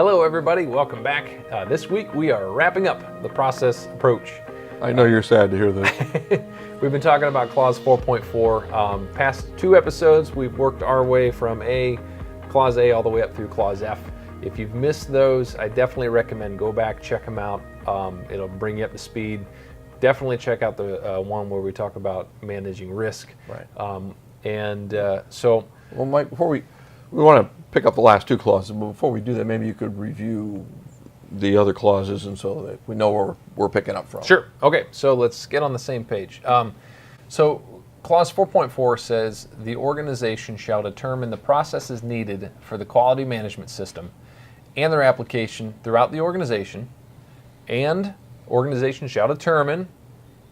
Hello everybody, welcome back. This week we are wrapping up the process approach. I know you're sad to hear this. We've been talking about clause 4.4. Past two episodes we've worked our way from clause A all the way up through clause F. If you've missed those, I definitely recommend go back, check them out. It'll bring you up to speed. Definitely check out the one where we talk about managing risk. Right. Well, Mike, we want to pick up the last two clauses, but before we do that, maybe you could review the other clauses, and so that we know where we're picking up from. Sure. Okay, so let's get on the same page. So clause 4.4 says the organization shall determine the processes needed for the quality management system and their application throughout the organization, and organization shall determine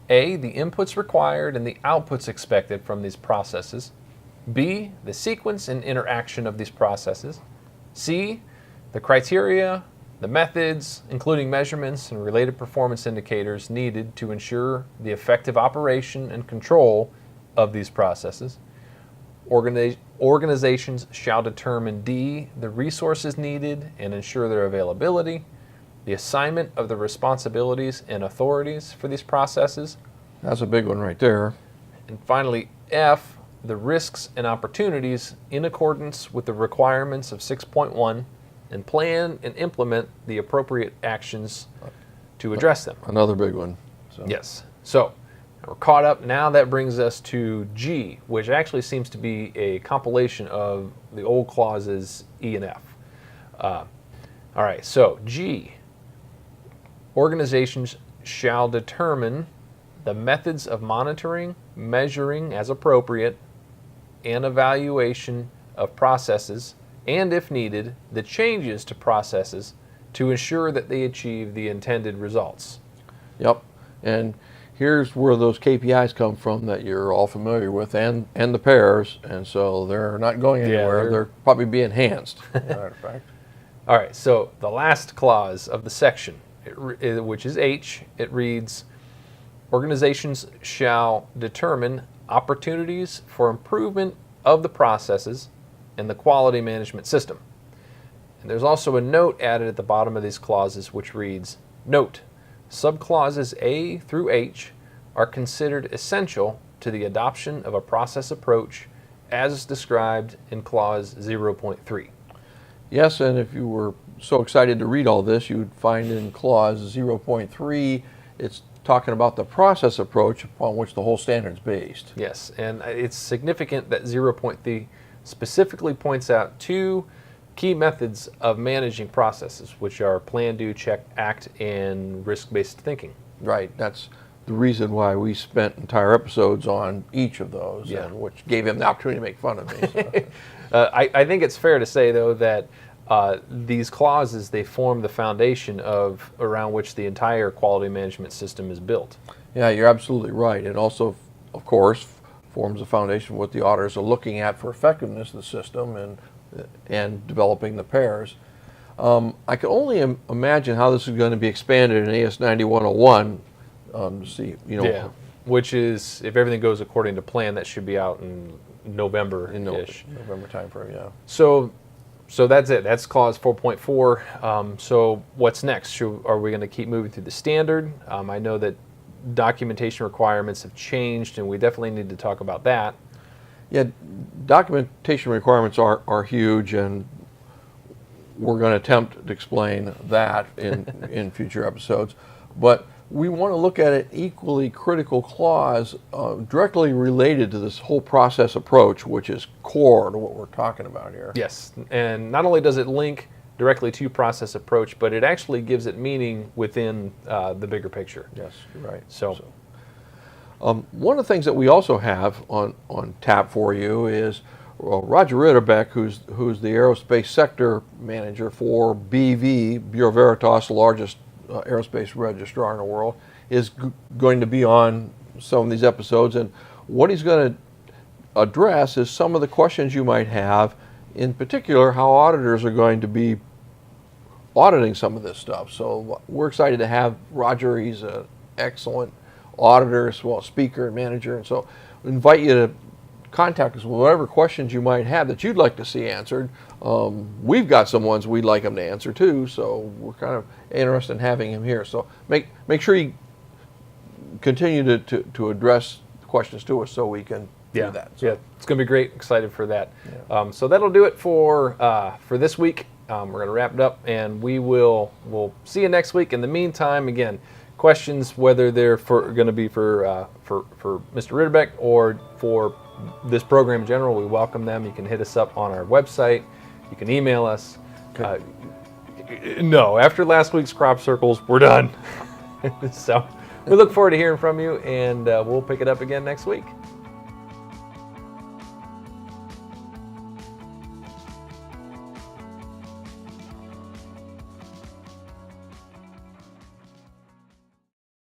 A, the inputs required and the outputs expected from these processes, B, the sequence and interaction of these processes, C, the criteria, the methods, including measurements and related performance indicators needed to ensure the effective operation and control of these processes. Organizations shall determine D, the resources needed and ensure their availability, the assignment of the responsibilities and authorities for these processes. That's a big one right there. And finally, F, the risks and opportunities in accordance with the requirements of 6.1, and plan and implement the appropriate actions to address them. Another big one. So. Yes. So we're caught up. Now that brings us to G, which actually seems to be a compilation of the old clauses E and F. All right, so G, organizations shall determine the methods of monitoring, measuring as appropriate, and evaluation of processes, and if needed, the changes to processes to ensure that they achieve the intended results. Yep, and here's where those KPIs come from that you're all familiar with, and the pairs, and so they're not going anywhere. Yeah, they're probably being enhanced. All right, so the last clause of the section, which is H, it reads, organizations shall determine opportunities for improvement of the processes and the quality management system. And there's also a note added at the bottom of these clauses which reads, note, subclauses A through H are considered essential to the adoption of a process approach as described in clause 0.3. Yes, and if you were so excited to read all this, you would find in clause 0.3, it's talking about the process approach upon which the whole standard is based. Yes, and it's significant that 0.3 specifically points out two key methods of managing processes, which are plan, do, check, act, and risk-based thinking. Right, that's the reason why we spent entire episodes on each of those, Yeah. and which gave him the opportunity to make fun of me. So. I think it's fair to say, though, that these clauses, they form the foundation around which the entire quality management system is built. Yeah, you're absolutely right. It also, of course, forms the foundation of what the auditors are looking at for effectiveness of the system and developing the pairs. I can only imagine how this is going to be expanded in AS 9101. See, Yeah, which is, if everything goes according to plan, that should be out in November-ish. November timeframe, yeah. So that's it. That's clause 4.4. So what's next? Are we going to keep moving through the standard? I know that documentation requirements have changed, and we definitely need to talk about that. Yeah, documentation requirements are huge, and we're going to attempt to explain that in future episodes. But we want to look at an equally critical clause directly related to this whole process approach, which is core to what we're talking about here. Yes, and not only does it link directly to process approach, but it actually gives it meaning within the bigger picture. Yes, you're right. So one of the things that we also have on tap for you is Roger Ritterbeck, who's the aerospace sector manager for BV, Bureau Veritas, the largest aerospace registrar in the world, is going to be on some of these episodes, and what he's going to address is some of the questions you might have, in particular how auditors are going to be auditing some of this stuff. So we're excited to have Roger. He's an excellent auditor as well as speaker and manager, and so we invite you to contact us with whatever questions you might have that you'd like to see answered. We've got some ones we'd like him to answer too, so we're kind of interested in having him here. So make sure you continue to address questions to us so we can do that. So. Yeah, it's going to be great. Excited for that. Yeah. So that'll do it for this week. We're going to wrap it up, and we'll see you next week. In the meantime, again, questions, whether they're going to be for Mr. Ritterbeck or for this program in general, we welcome them. You can hit us up on our website. You can email us. No, after last week's crop circles, we're done. So we look forward to hearing from you, and we'll pick it up again next week.